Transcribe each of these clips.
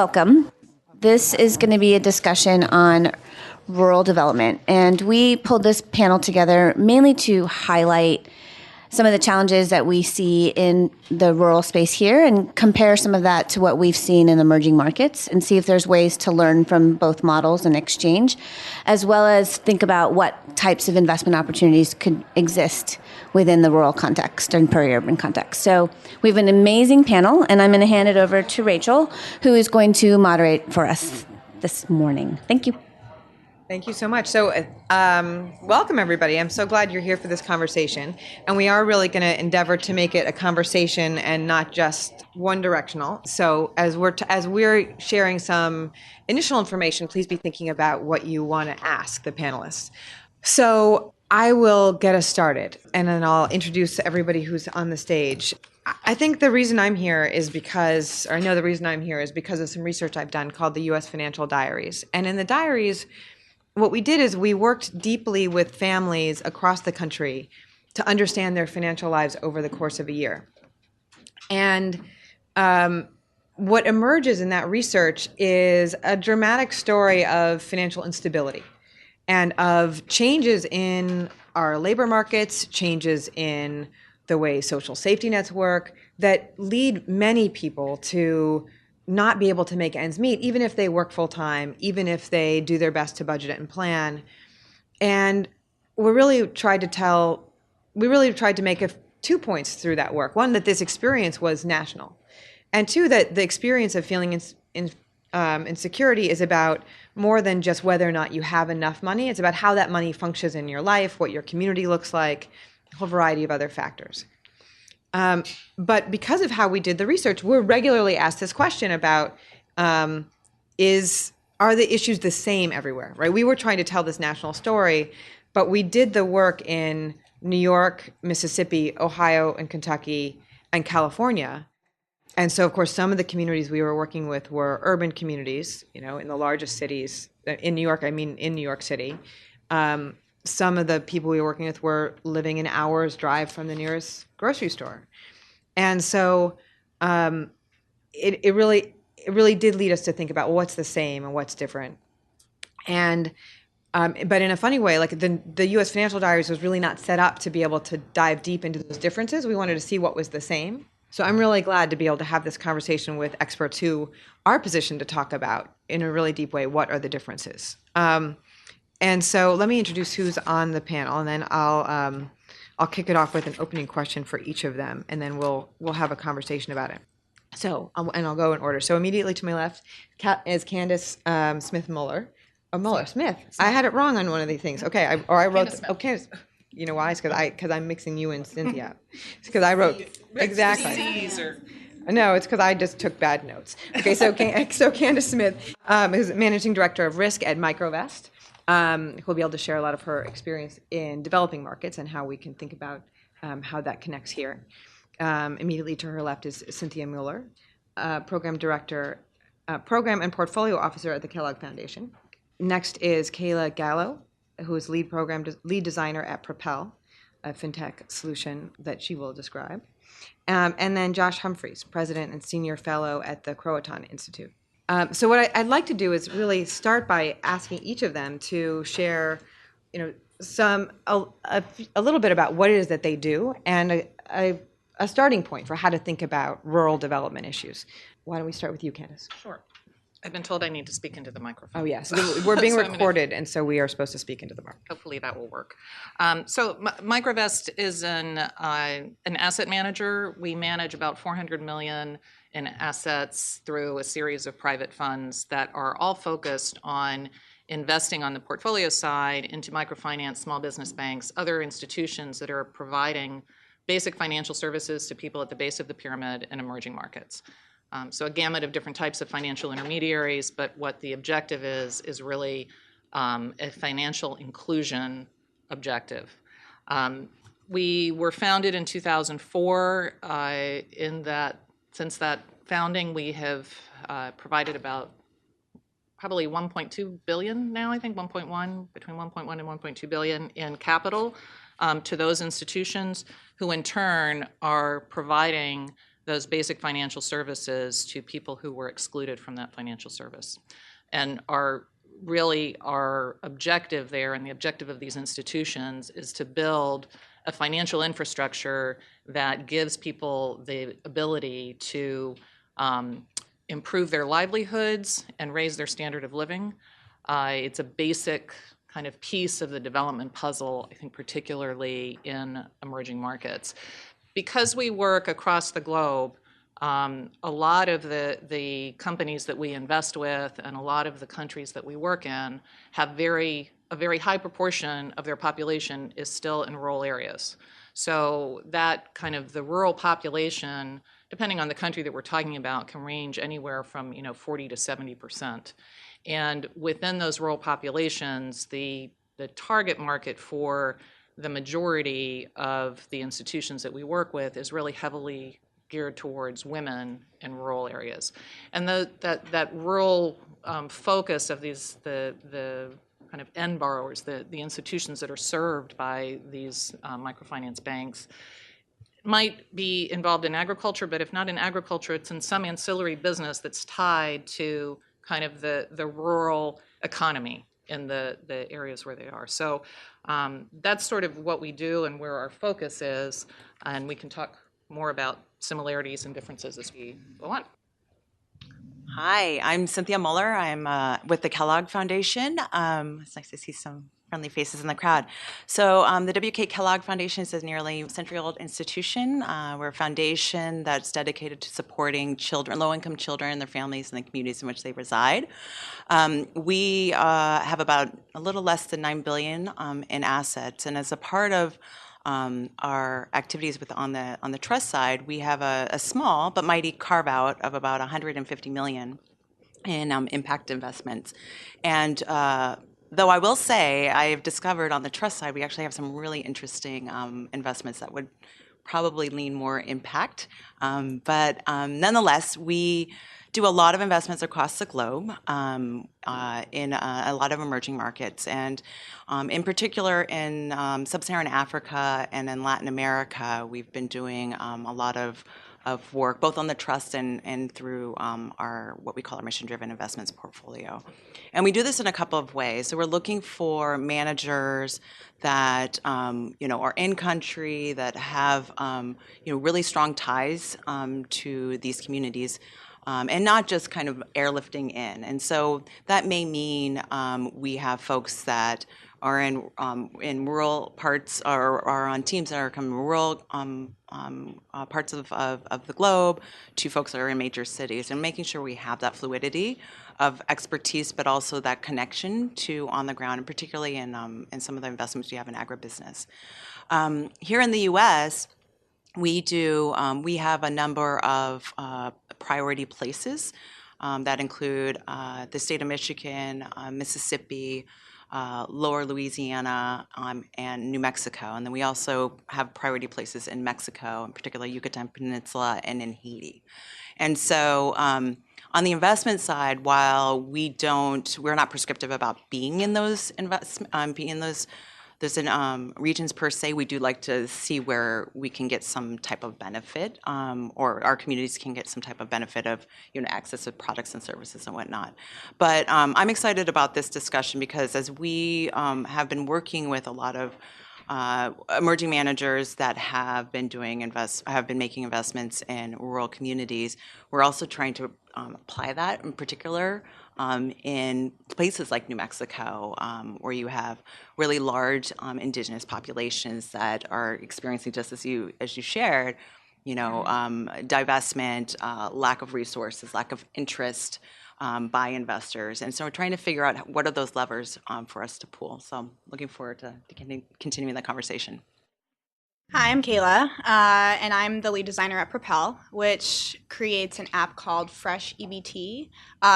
Welcome. This is going to be a discussion on rural development, and we pulled this panel together mainly to highlight some of the challenges that we see in the rural space here and compare some of that to what we've seen in emerging markets and see if there's ways to learn from both models and exchange, as well as think about what types of investment opportunities could exist within the rural context and peri-urban context. So we have an amazing panel, and I'm going to hand it over to Rachel, who is going to moderate for us this morning. Thank you. Thank you so much. So welcome, everybody. I'm so glad you're here for this conversation. And we are really going to endeavor to make it a conversation and not just one directional. So as we're sharing some initial information, please be thinking about what you want to ask the panelists. So I will get us started, and then I'll introduce everybody who's on the stage. I think the reason I'm here is because, or I know the reason I'm here is because of some research I've done called the U.S. Financial Diaries. And in the diaries, what we did is we worked deeply with families across the country to understand their financial lives over the course of a year. And what emerges in that research is a dramatic story of financial instability and of changes in our labor markets, changes in the way social safety nets work that lead many people to not be able to make ends meet, even if they work full time, even if they do their best to budget and plan. And we really tried to make 2 points through that work. One, that this experience was national. And two, that the experience of feeling insecurity is about more than just whether or not you have enough money. It's about how that money functions in your life, what your community looks like, a whole variety of other factors. But because of how we did the research, we're regularly asked this question about, are the issues the same everywhere, right? We were trying to tell this national story, but we did the work in New York, Mississippi, Ohio, and Kentucky, and California. And so, of course, some of the communities we were working with were urban communities, in the largest cities. In New York, I mean in New York City. Some of the people we were working with were living an hour's drive from the nearest grocery store. And so it really did lead us to think about what's the same and what's different. And but in a funny way, like the U.S. Financial Diaries was really not set up to be able to dive deep into those differences. We wanted to see what was the same. So I'm really glad to be able to have this conversation with experts who are positioned to talk about, in a really deep way, what are the differences. And so let me introduce who's on the panel, and then I'll kick it off with an opening question for each of them, and then we'll have a conversation about it. So, and I'll go in order. So immediately to my left is Candace Smith Muller. Oh, Muller Smith. I had it wrong on one of these things. Okay, I wrote. Candace. You know why? It's because I'm mixing you and Cynthia. It's because I wrote exactly. No, it's because I just took bad notes. Okay, so Candace Smith is managing director of risk at MicroVest. Who'll be able to share a lot of her experience in developing markets and how we can think about how that connects here. Immediately to her left is Cynthia Muller, program director, program and portfolio officer at the Kellogg Foundation. Next is Kaela Gallo, who is lead designer at Propel, a fintech solution that she will describe. And then Josh Humphreys, president and senior fellow at the Croatan Institute. So what I'd like to do is really start by asking each of them to share, a little bit about what it is that they do and a starting point for how to think about rural development issues. Why don't we start with you, Candace? Sure. I've been told I need to speak into the microphone. Oh, yes. We're being recorded, and so we are supposed to speak into the microphone. Hopefully that will work. So MicroVest is an asset manager. We manage about $400 million in assets through a series of private funds that are all focused on investing on the portfolio side into microfinance, small business banks, other institutions that are providing basic financial services to people at the base of the pyramid in emerging markets. So a gamut of different types of financial intermediaries, but what the objective is really a financial inclusion objective. We were founded in 2004. Since that founding, we have provided about probably 1.2 billion now, I think, between 1.1 and 1.2 billion in capital to those institutions who in turn are providing those basic financial services to people who were excluded from that financial service. And our objective there, and the objective of these institutions, is to build a financial infrastructure that gives people the ability to improve their livelihoods and raise their standard of living. It's a basic kind of piece of the development puzzle, I think, particularly in emerging markets. Because we work across the globe, a lot of the companies that we invest with and a lot of the countries that we work in have a very high proportion of their population is still in rural areas. So that kind of the rural population, depending on the country that we're talking about, can range anywhere from 40 to 70%. And within those rural populations, the target market for the majority of the institutions that we work with is really heavily geared towards women in rural areas. And that rural focus of the kind of end borrowers, the institutions that are served by these microfinance banks, might be involved in agriculture, but if not in agriculture, it's in some ancillary business that's tied to kind of the rural economy in the areas where they are. So that's sort of what we do and where our focus is, and we can talk more about similarities and differences as we go on. Hi, I'm Cynthia Muller. I'm with the Kellogg Foundation. It's nice to see some friendly faces in the crowd. So the W.K. Kellogg Foundation is a nearly century-old institution. We're a foundation that's dedicated to supporting children, low-income children and their families in the communities in which they reside. We have about a little less than $9 billion in assets, and as a part of our activities on the trust side, we have a small but mighty carve-out of about $150 million in impact investments. And though I will say, I've discovered on the trust side, we actually have some really interesting investments that would probably lean more impact. But nonetheless, we do a lot of investments across the globe in a lot of emerging markets. And in particular in sub-Saharan Africa and in Latin America, we've been doing a lot of work, both on the trust and through our what we call our mission-driven investments portfolio. And we do this in a couple of ways. So we're looking for managers that are in country, that have really strong ties to these communities, and not just kind of airlifting in. And so that may mean we have folks that are in rural parts, or are on teams that are from rural parts of the globe, to folks that are in major cities, and making sure we have that fluidity of expertise, but also that connection to on the ground, and particularly in some of the investments we have in agribusiness. Here in the U.S., we have a number of priority places that include the state of Michigan, Mississippi, Lower Louisiana, and New Mexico. And then we also have priority places in Mexico, in particular Yucatan Peninsula, and in Haiti. And so on the investment side, while we're not prescriptive about being in those regions per se, we do like to see where we can get some type of benefit, or our communities can get some type of benefit of access to products and services and whatnot. But I'm excited about this discussion because as we have been working with a lot of emerging managers that have been making investments in rural communities, we're also trying to apply that in particular in places like New Mexico, where you have really large indigenous populations that are experiencing, just as you shared, divestment, lack of resources, lack of interest by investors. And so we're trying to figure out what are those levers for us to pull. So I'm looking forward to continuing that conversation. Hi, I'm Kaela, and I'm the lead designer at Propel, which creates an app called Fresh EBT.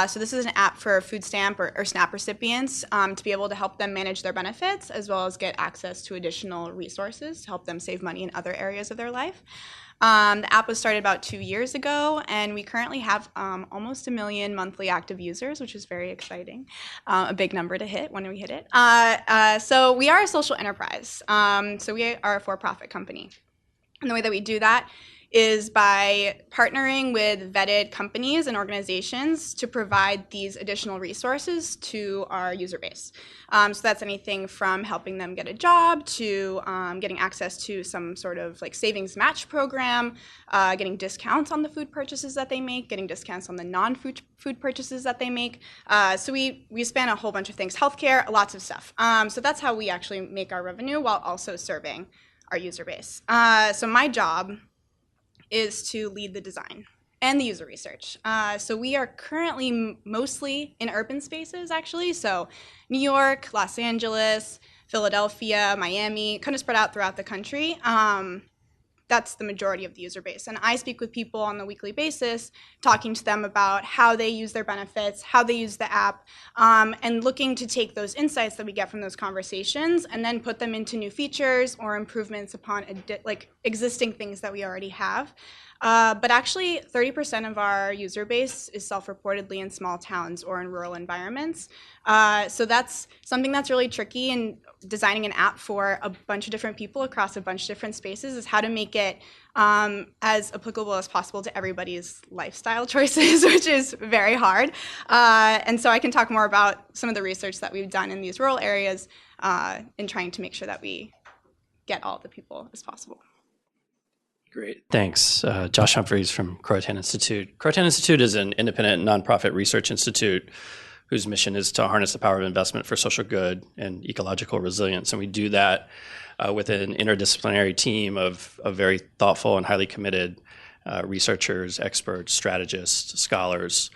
So this is an app for food stamp or SNAP recipients to be able to help them manage their benefits, as well as get access to additional resources to help them save money in other areas of their life. The app was started about 2 years ago, and we currently have almost 1 million monthly active users, which is very exciting. A big number to hit when we hit it. So we are a social enterprise. So we are a for-profit company. And the way that we do that is by partnering with vetted companies and organizations to provide these additional resources to our user base. So that's anything from helping them get a job to getting access to some sort of like savings match program, getting discounts on the food purchases that they make, getting discounts on the non-food purchases that they make. So we span a whole bunch of things, healthcare, lots of stuff. So that's how we actually make our revenue while also serving our user base. So my job is to lead the design and the user research. So we are currently mostly in urban spaces, actually. So New York, Los Angeles, Philadelphia, Miami, kind of spread out throughout the country. That's the majority of the user base. And I speak with people on a weekly basis, talking to them about how they use their benefits, how they use the app, and looking to take those insights that we get from those conversations and then put them into new features or improvements upon existing things that we already have. But actually, 30% of our user base is self-reportedly in small towns or in rural environments. So that's something that's really tricky in designing an app for a bunch of different people across a bunch of different spaces, is how to make it as applicable as possible to everybody's lifestyle choices, which is very hard. And so I can talk more about some of the research that we've done in these rural areas in trying to make sure that we get all the people as possible. Great, thanks. Josh Humphreys from Croatan Institute. Croatan Institute is an independent nonprofit research institute whose mission is to harness the power of investment for social good and ecological resilience. And we do that with an interdisciplinary team of very thoughtful and highly committed researchers, experts, strategists, scholars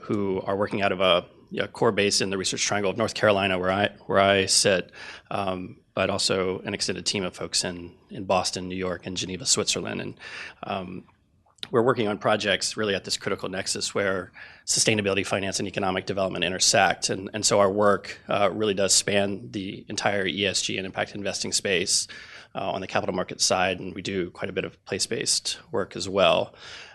who are working out of a core base in the Research Triangle of North Carolina, where I sit, but also an extended team of folks in Boston, New York, and Geneva, Switzerland. And we're working on projects really at this critical nexus where sustainability, finance, and economic development intersect. And so our work really does span the entire ESG and impact investing space on the capital market side, and we do quite a bit of place-based work as well.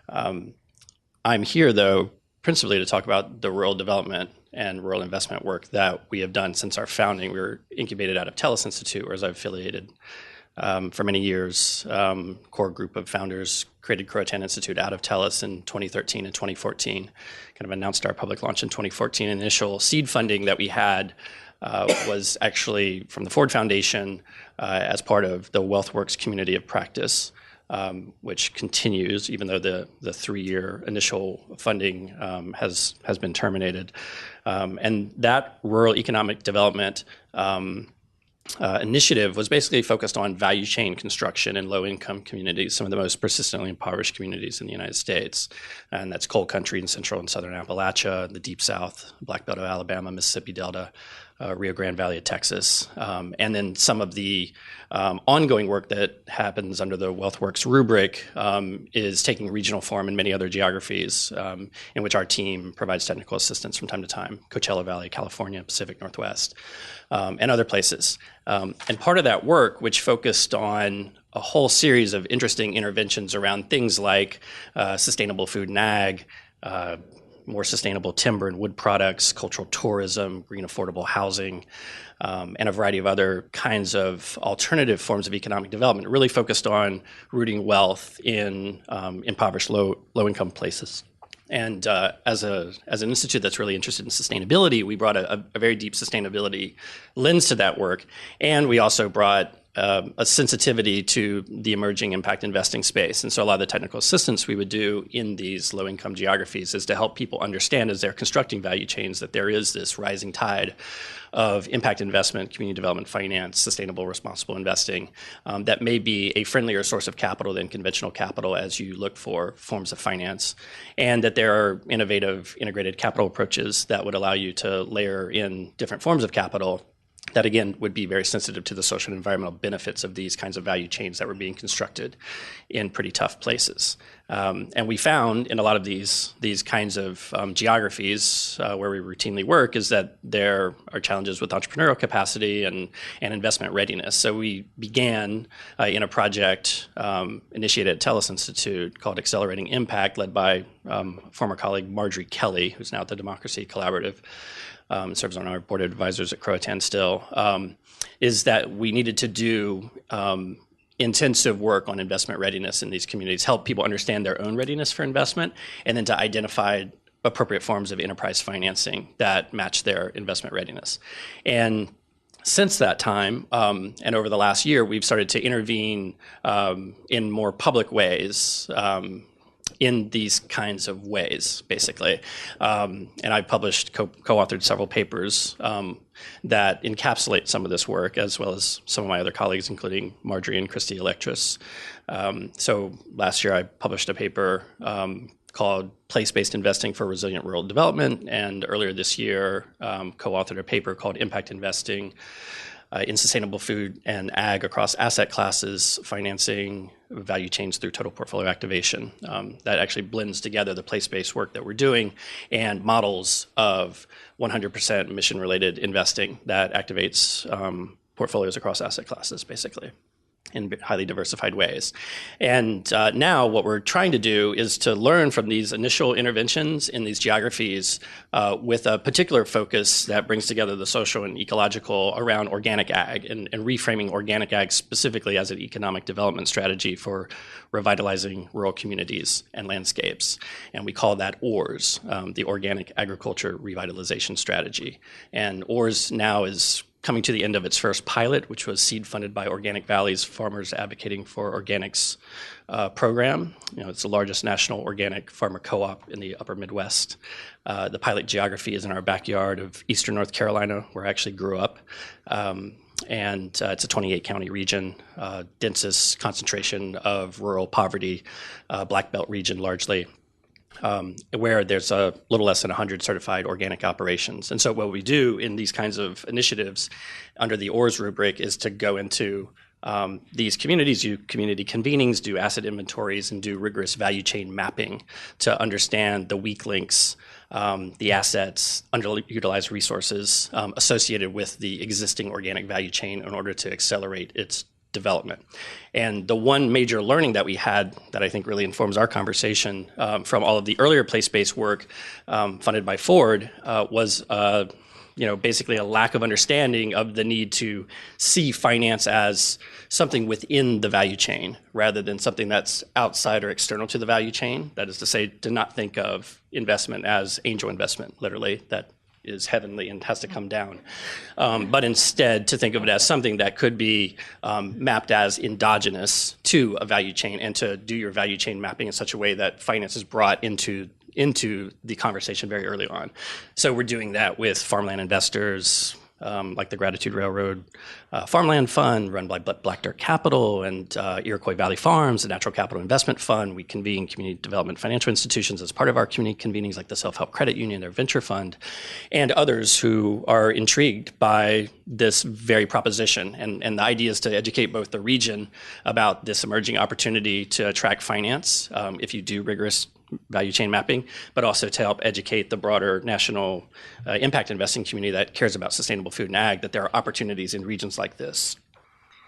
I'm here, though, principally to talk about the rural development and rural investment work that we have done since our founding. We were incubated out of TELUS Institute, whereas I've affiliated for many years. Core group of founders created Croatan Institute out of TELUS in 2013 and 2014, kind of announced our public launch in 2014. Initial seed funding that we had was actually from the Ford Foundation as part of the WealthWorks community of practice, which continues, even though the 3-year initial funding has been terminated. And that rural economic development initiative was basically focused on value chain construction in low-income communities, some of the most persistently impoverished communities in the United States. And that's coal country in central and southern Appalachia, the deep south, Black Belt of Alabama, Mississippi Delta, Rio Grande Valley of Texas. And then some of the ongoing work that happens under the WealthWorks rubric is taking regional form in many other geographies in which our team provides technical assistance from time to time, Coachella Valley, California, Pacific Northwest, and other places. And part of that work, which focused on a whole series of interesting interventions around things like sustainable food and ag, more sustainable timber and wood products, cultural tourism, green affordable housing, and a variety of other kinds of alternative forms of economic development, really focused on rooting wealth in impoverished low-income places. And as an institute that's really interested in sustainability, we brought a very deep sustainability lens to that work. And we also brought a sensitivity to the emerging impact investing space. And so a lot of the technical assistance we would do in these low-income geographies is to help people understand as they're constructing value chains that there is this rising tide of impact investment, community development finance, sustainable responsible investing that may be a friendlier source of capital than conventional capital as you look for forms of finance, and that there are innovative integrated capital approaches that would allow you to layer in different forms of capital that, again, would be very sensitive to the social and environmental benefits of these kinds of value chains that were being constructed in pretty tough places. And we found in a lot of these kinds of geographies where we routinely work is that there are challenges with entrepreneurial capacity and investment readiness. So we began in a project initiated at TELUS Institute called Accelerating Impact, led by former colleague Marjorie Kelly, who's now at the Democracy Collaborative, serves on our board of advisors at Croatan still, is that we needed to do intensive work on investment readiness in these communities, help people understand their own readiness for investment, and then to identify appropriate forms of enterprise financing that match their investment readiness. And since that time, and over the last year, we've started to intervene in more public ways in these kinds of ways, basically. And I published, co-authored several papers that encapsulate some of this work, as well as some of my other colleagues, including Marjorie and Christy Electris. So last year, I published a paper called Place-Based Investing for Resilient Rural Development, and earlier this year, co-authored a paper called Impact Investing in Sustainable Food and Ag Across Asset Classes, Financing Value Chains Through Total Portfolio Activation. That actually blends together the place-based work that we're doing and models of 100% mission-related investing that activates portfolios across asset classes, basically, in highly diversified ways. And now what we're trying to do is to learn from these initial interventions in these geographies with a particular focus that brings together the social and ecological around organic ag and reframing organic ag specifically as an economic development strategy for revitalizing rural communities and landscapes. And we call that ORS, the Organic Agriculture Revitalization Strategy. And ORS now is coming to the end of its first pilot, which was seed funded by Organic Valley's Farmers Advocating for Organics program. It's the largest national organic farmer co-op in the upper Midwest. The pilot geography is in our backyard of eastern North Carolina, where I actually grew up. And it's a 28-county region, densest concentration of rural poverty, Black Belt region largely. Where there's a little less than 100 certified organic operations. And so what we do in these kinds of initiatives under the ORS rubric is to go into these communities, do community convenings, do asset inventories, and do rigorous value chain mapping to understand the weak links, the assets, underutilized resources associated with the existing organic value chain in order to accelerate its development. And the one major learning that we had that I think really informs our conversation from all of the earlier place-based work funded by Ford was basically a lack of understanding of the need to see finance as something within the value chain rather than something that's outside or external to the value chain. That is to say, to not think of investment as angel investment, literally, that is heavenly and has to come down, but instead to think of it as something that could be mapped as endogenous to a value chain, and to do your value chain mapping in such a way that finance is brought into the conversation very early on. So we're doing that with farmland investors, like the Gratitude Railroad Farmland Fund run by Black Dirt Capital and Iroquois Valley Farms, the Natural Capital Investment Fund. We convene community development financial institutions as part of our community convenings, like the Self-Help Credit Union, their venture fund, and others who are intrigued by this very proposition. And the idea is to educate both the region about this emerging opportunity to attract finance if you do rigorous value chain mapping, but also to help educate the broader national impact investing community that cares about sustainable food and ag, that there are opportunities in regions like this.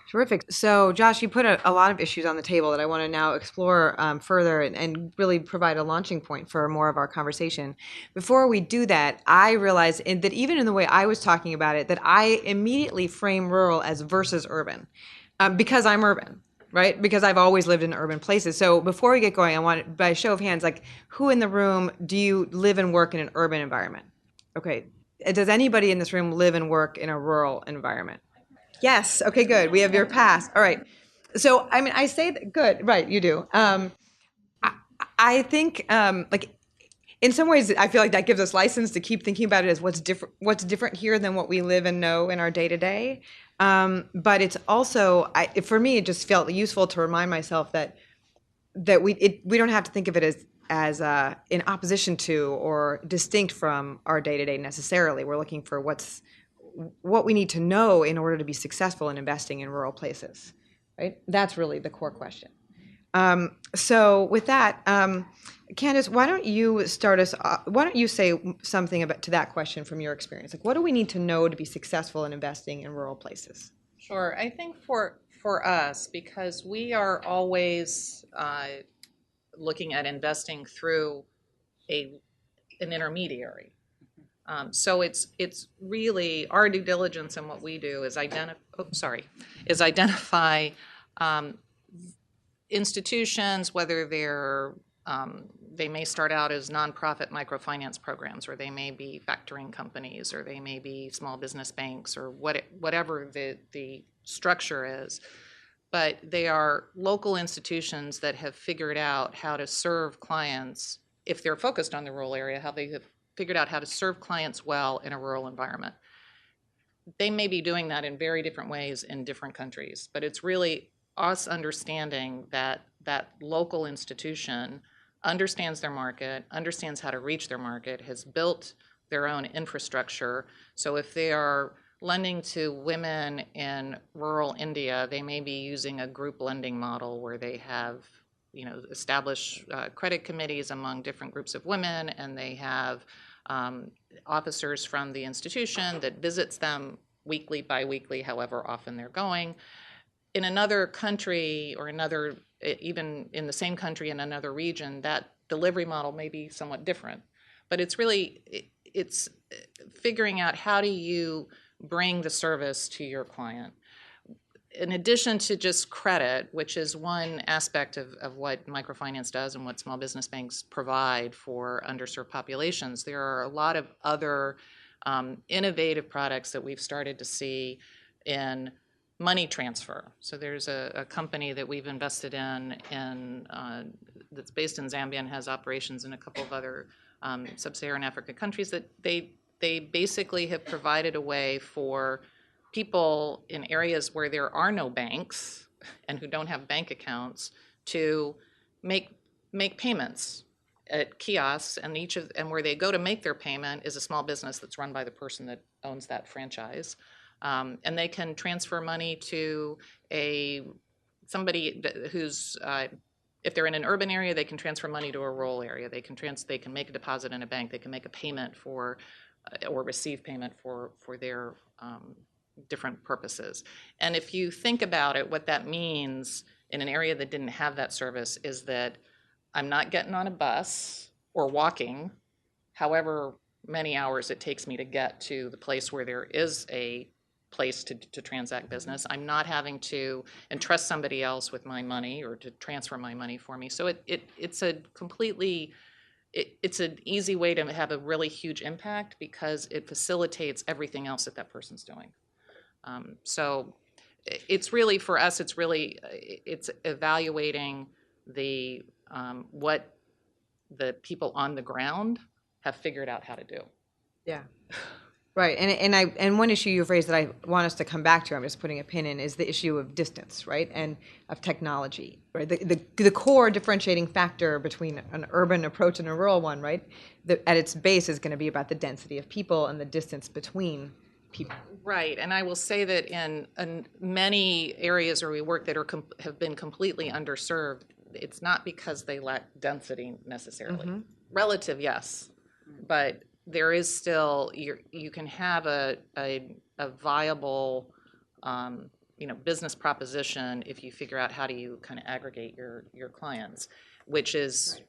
Terrific. So, Josh, you put a lot of issues on the table that I want to now explore further and really provide a launching point for more of our conversation. Before we do that, I realized that even in the way I was talking about it, that I immediately frame rural as versus urban because I'm urban. Right? Because I've always lived in urban places. So before we get going, I want, by a show of hands, like, who in the room do you live and work in an urban environment? Okay. Does anybody in this room live and work in a rural environment? Yes. Okay, good. We have your pass. All right. So, I mean, I say that, good. Right, you do. I think, like, in some ways, I feel like that gives us license to keep thinking about it as what's different here than what we live and know in our day-to-day. But it's also, for me, it just felt useful to remind myself that we don't have to think of it as in opposition to or distinct from our day-to-day necessarily. We're looking for what we need to know in order to be successful in investing in rural places, right? That's really the core question. So with that, Candace, why don't you start us off? Why don't you say something to that question from your experience? Like, what do we need to know to be successful in investing in rural places? Sure. I think for us, because we are always looking at investing through an intermediary. So it's really our due diligence, and what we do is identify Institutions, whether they may start out as nonprofit microfinance programs, or they may be factoring companies, or they may be small business banks, or whatever the structure is. But they are local institutions that have figured out how to serve clients, if they're focused on the rural area, how they have figured out how to serve clients well in a rural environment. They may be doing that in very different ways in different countries, but it's really us understanding that that local institution understands their market, understands how to reach their market, has built their own infrastructure. So if they are lending to women in rural India, they may be using a group lending model where they have, established credit committees among different groups of women, and they have officers from the institution that visits them weekly, bi-weekly, however often they're going. In another country, or even in the same country in another region, that delivery model may be somewhat different. But it's figuring out, how do you bring the service to your client? In addition to just credit, which is one aspect of what microfinance does and what small business banks provide for underserved populations, there are a lot of other innovative products that we've started to see in money transfer. So there's a company that we've invested in that's based in Zambia and has operations in a couple of other sub-Saharan African countries, that they basically have provided a way for people in areas where there are no banks and who don't have bank accounts to make payments at kiosks, and where they go to make their payment is a small business that's run by the person that owns that franchise. And they can transfer money to somebody who's, if they're in an urban area, they can transfer money to a rural area. They can make a deposit in a bank. They can make a payment or receive payment for their different purposes. And if you think about it, what that means in an area that didn't have that service is that I'm not getting on a bus or walking, however many hours it takes me to get to the place where there is a place to transact business. I'm not having to entrust somebody else with my money or to transfer my money for me. So it's an easy way to have a really huge impact, because it facilitates everything else that person's doing. So it's really, for us, it's evaluating what the people on the ground have figured out how to do. Yeah. Right, and one issue you've raised that I want us to come back to, I'm just putting a pin in, is the issue of distance, right, and of technology, right? The core differentiating factor between an urban approach and a rural one, right, at its base is going to be about the density of people and the distance between people. Right, and I will say that in many areas where we work that have been completely underserved, it's not because they lack density necessarily. Mm-hmm. Relative, yes, but there is still, you can have a viable business proposition if you figure out how do you kind of aggregate your clients, which is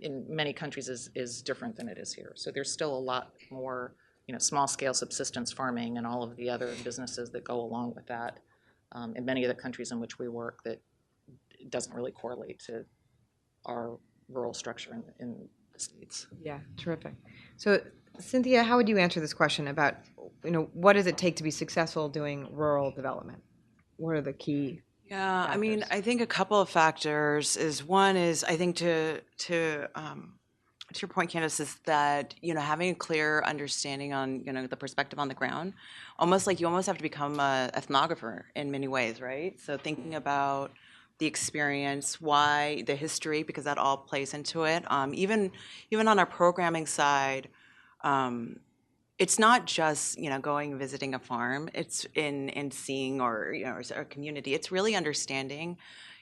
in many countries is different than it is here. So there's still a lot more small scale subsistence farming and all of the other businesses that go along with that in many of the countries in which we work, that doesn't really correlate to our rural structure in the States. Yeah, terrific. So Cynthia, how would you answer this question about, what does it take to be successful doing rural development? What are the key factors? I mean, I think a couple of factors is, one is, I think to your point, Candace, is that, having a clear understanding on, the perspective on the ground, you almost have to become an ethnographer in many ways, right? So thinking about the experience, why, the history, because that all plays into it. Even on our programming side, it's not just going and visiting a farm. It's in seeing or a community. It's really understanding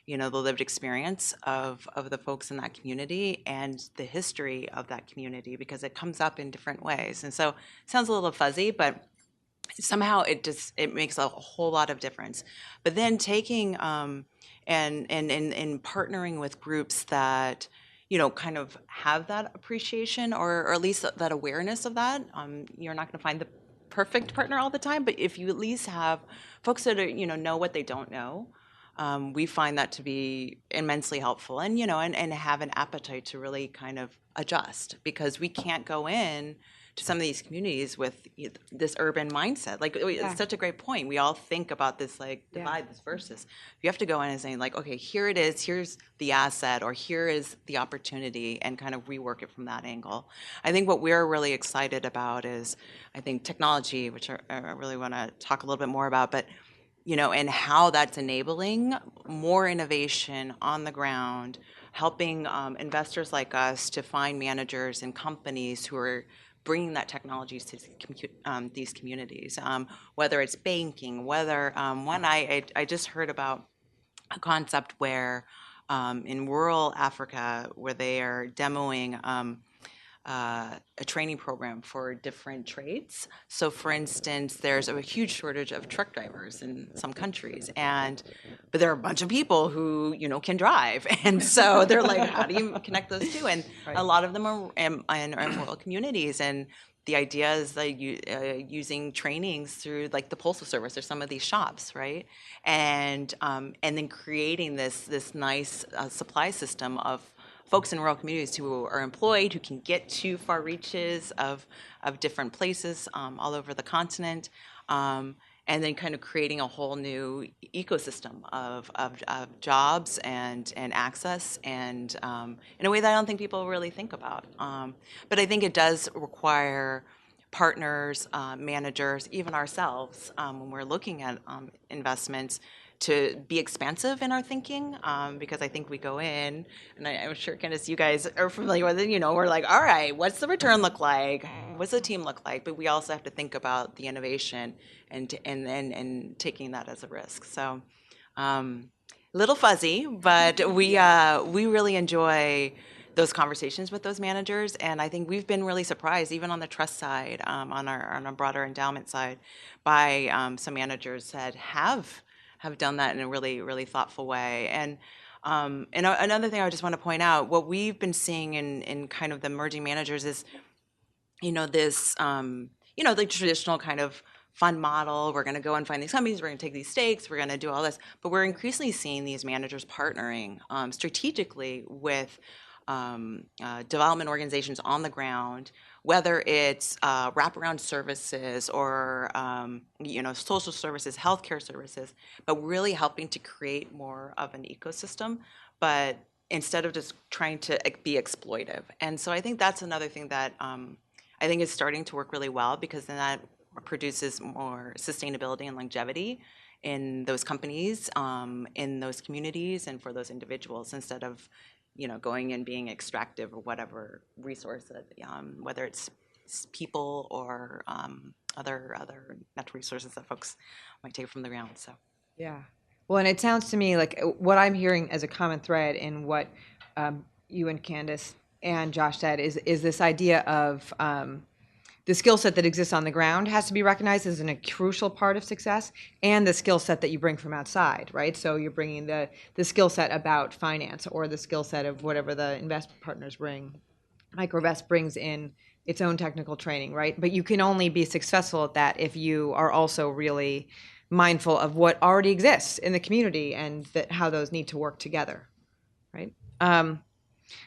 the lived experience of the folks in that community and the history of that community, because it comes up in different ways. And so it sounds a little fuzzy, but somehow it makes a whole lot of difference. But then taking and partnering with groups that kind of have that appreciation or at least that awareness of that. You're not going to find the perfect partner all the time, but if you at least have folks that are, know what they don't know, we find that to be immensely helpful, and and have an appetite to really kind of adjust, because we can't go in to some of these communities with this urban mindset. Like, it's such a great point. We all think about this like divide, this versus. You have to go in and say like, okay, here it is. Here's the asset, or here is the opportunity, and kind of rework it from that angle. I think what we're really excited about is, I think, technology, which I really want to talk a little bit more about, but and how that's enabling more innovation on the ground, helping investors like us to find managers and companies who are bringing that technology to these communities, whether it's banking, whether one I just heard about a concept where in rural Africa, where they are demoing a training program for different trades. So, for instance, there's a huge shortage of truck drivers in some countries, but there are a bunch of people who can drive, and so they're like, how do you connect those two? And a lot of them are in rural communities, and the idea is like using trainings through like the Postal Service or some of these shops, right? And then creating this nice supply system of folks in rural communities who are employed, who can get to far reaches of different places all over the continent, and then kind of creating a whole new ecosystem of jobs and access, and in a way that I don't think people really think about. But I think it does require partners, managers, even ourselves, when we're looking at investments, to be expansive in our thinking, because I think we go in, and I'm sure, Candace, you guys are familiar with it, we're like, all right, what's the return look like? What's the team look like? But we also have to think about the innovation and taking that as a risk. So a little fuzzy, but we really enjoy those conversations with those managers, and I think we've been really surprised, even on the trust side, on our broader endowment side, by some managers that have done that in a really, really thoughtful way. And another thing I just want to point out, what we've been seeing in kind of the emerging managers is, this, the traditional kind of fund model. We're going to go and find these companies. We're going to take these stakes. We're going to do all this. But we're increasingly seeing these managers partnering strategically with development organizations on the ground, whether it's wraparound services or social services, healthcare services, but really helping to create more of an ecosystem, but instead of just trying to be exploitive. And so I think that's another thing that I think is starting to work really well, because then that produces more sustainability and longevity in those companies, in those communities, and for those individuals, instead of going and being extractive or whatever resource, whether it's people or other natural resources that folks might take from the ground. So yeah, well, and it sounds to me like what I'm hearing as a common thread in what you and Candace and Josh said is this idea of the skill set that exists on the ground has to be recognized as a crucial part of success, and the skill set that you bring from outside, right? So you're bringing the skill set about finance, or the skill set of whatever the investment partners bring. MicroVest brings in its own technical training, right? But you can only be successful at that if you are also really mindful of what already exists in the community, and how those need to work together, right?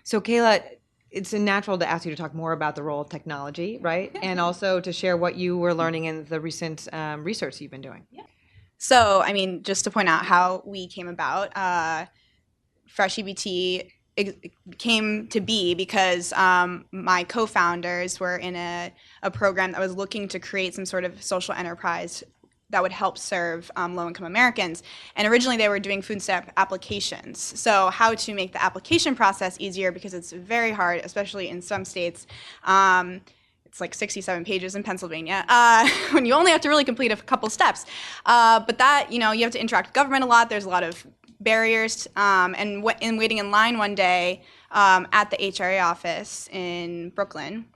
So Kaela, it's natural to ask you to talk more about the role of technology, right? And also to share what you were learning in the recent research you've been doing. Yeah. So, I mean, just to point out how we came about, Fresh EBT came to be because my co-founders were in a program that was looking to create some sort of social enterprise that would help serve low-income Americans. And originally they were doing food stamp applications. So how to make the application process easier, because it's very hard, especially in some states. It's like 67 pages in Pennsylvania, when you only have to really complete a couple steps. But that, you have to interact with government a lot. There's a lot of barriers. And in waiting in line one day at the HRA office in Brooklyn,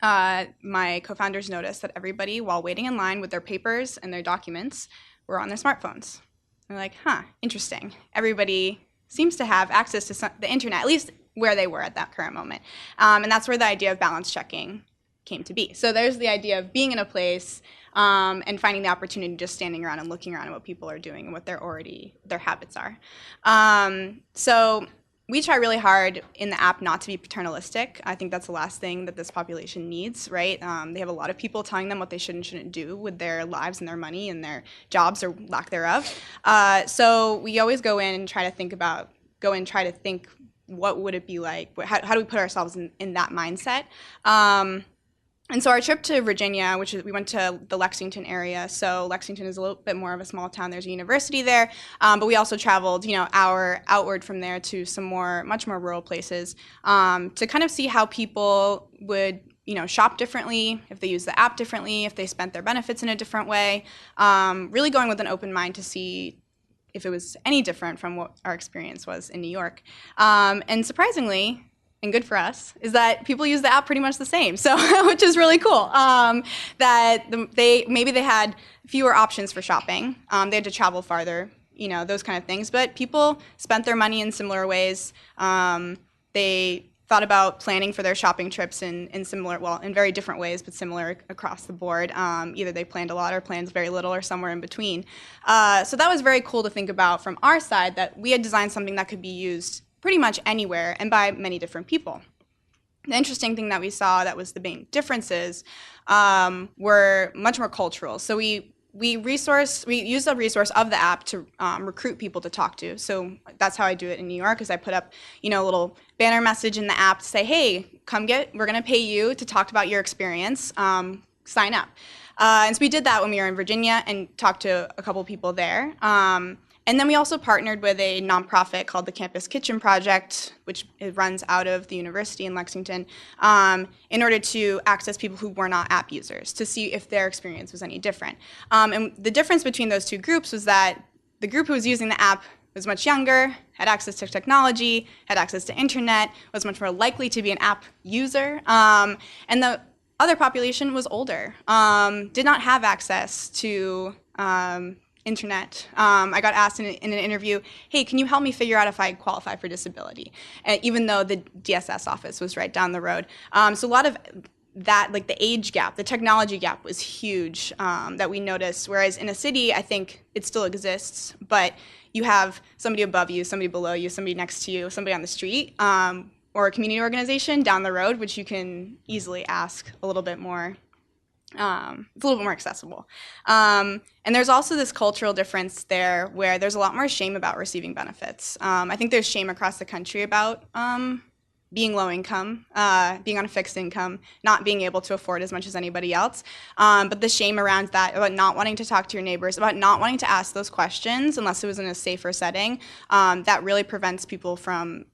my co-founders noticed that everybody, while waiting in line with their papers and their documents, were on their smartphones. They're like, interesting. Everybody seems to have access to the internet, at least where they were at that current moment. And that's where the idea of balance checking came to be. So there's the idea of being in a place and finding the opportunity just standing around and looking around at what people are doing and what their habits are. So we try really hard in the app not to be paternalistic. I think that's the last thing that this population needs, right? They have a lot of people telling them what they should and shouldn't do with their lives and their money and their jobs or lack thereof. So we always go in and try to think what would it be like? How do we put ourselves in that mindset? And so our trip to Virginia, we went to the Lexington area. So Lexington is a little bit more of a small town. There's a university there, but we also traveled, hour outward from there to some much more rural places to kind of see how people would, shop differently, if they use the app differently, if they spent their benefits in a different way. Really going with an open mind to see if it was any different from what our experience was in New York. And surprisingly, and good for us, is that people use the app pretty much the same, so which is really cool. Maybe they had fewer options for shopping. They had to travel farther, those kind of things. But people spent their money in similar ways. They thought about planning for their shopping trips in very different ways, but similar across the board. Either they planned a lot or planned very little or somewhere in between. So that was very cool to think about from our side, that we had designed something that could be used pretty much anywhere and by many different people. The interesting thing that we saw that was the main differences were much more cultural. So we use the resource of the app to recruit people to talk to. So that's how I do it in New York, is I put up, a little banner message in the app to say, hey, we're gonna pay you to talk about your experience, sign up. And so we did that when we were in Virginia and talked to a couple people there. And then we also partnered with a nonprofit called the Campus Kitchen Project, which runs out of the university in Lexington, in order to access people who were not app users to see if their experience was any different. And the difference between those two groups was that the group who was using the app was much younger, had access to technology, had access to internet, was much more likely to be an app user, and the other population was older, did not have access to internet. I got asked in an interview, hey, can you help me figure out if I qualify for disability? Even though the DSS office was right down the road. So a lot of that, like the age gap, the technology gap was huge that we noticed. Whereas in a city, I think it still exists, but you have somebody above you, somebody below you, somebody next to you, somebody on the street, or a community organization down the road, which you can easily ask a little bit more. It's a little bit more accessible. And there's also this cultural difference there where there's a lot more shame about receiving benefits. I think there's shame across the country about being low income, being on a fixed income, not being able to afford as much as anybody else. But the shame around that, about not wanting to talk to your neighbors, about not wanting to ask those questions unless it was in a safer setting, that really prevents people from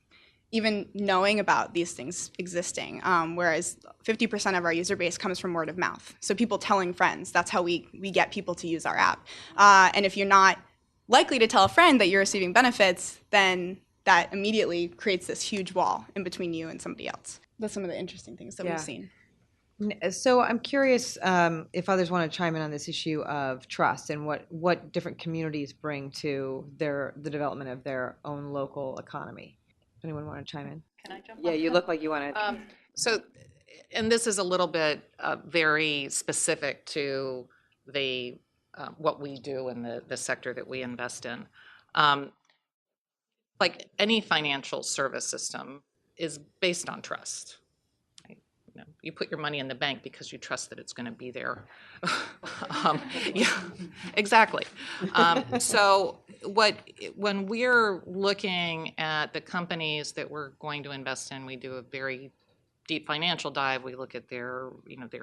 even knowing about these things existing, whereas 50% of our user base comes from word of mouth. So people telling friends, that's how we get people to use our app. And if you're not likely to tell a friend that you're receiving benefits, then that immediately creates this huge wall in between you and somebody else. That's some of the interesting things that we've seen. So I'm curious if others want to chime in on this issue of trust and what different communities bring to the development of their own local economy. Anyone want to chime in? Can I jump Yeah, on you that? look like you want to. So, and this is a little bit very specific to the what we do in the sector that we invest in. Like any financial service system is based on trust. Right? You put your money in the bank because you trust that it's going to be there. Yeah, exactly. So when we're looking at the companies that we're going to invest in, we do a very deep financial dive. We look at their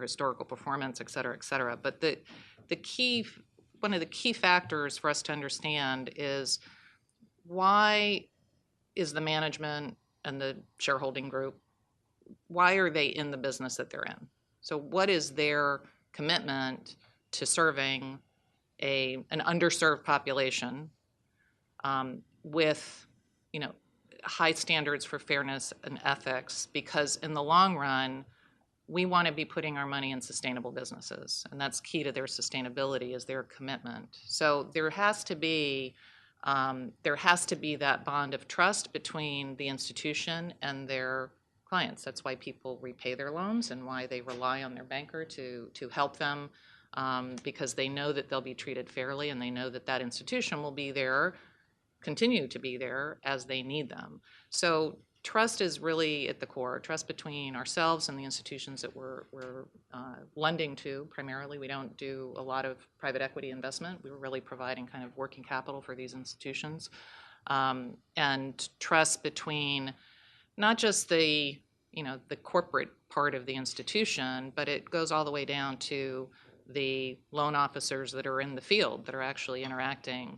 historical performance, et cetera, et cetera. But one of the key factors for us to understand is why is the management and the shareholding group, why are they in the business that they're in? So what is their commitment to serving an underserved population with high standards for fairness and ethics? Because in the long run, we want to be putting our money in sustainable businesses, and that's key to their sustainability, is their commitment. So there has to be that bond of trust between the institution and their clients. That's why people repay their loans and why they rely on their banker to help them because they know that they'll be treated fairly, and they know that that institution will be there, continue to be there as they need them. So trust is really at the core, trust between ourselves and the institutions that we're lending to primarily. We don't do a lot of private equity investment. We're really providing kind of working capital for these institutions. And trust between not just the corporate part of the institution, but it goes all the way down to the loan officers that are in the field that are actually interacting.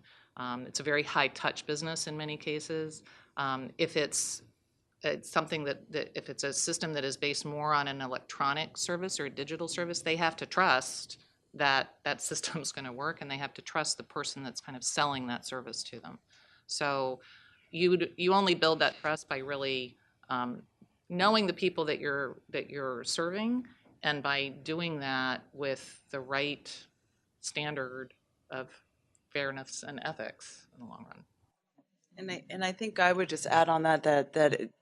It's a very high touch business in many cases. If it's something that if it's a system that is based more on an electronic service or a digital service, they have to trust that that system is going to work, and they have to trust the person that's kind of selling that service to them. So you only build that trust by really knowing the people that you're serving, and by doing that with the right standard of fairness and ethics in the long run. And I think I would just add on that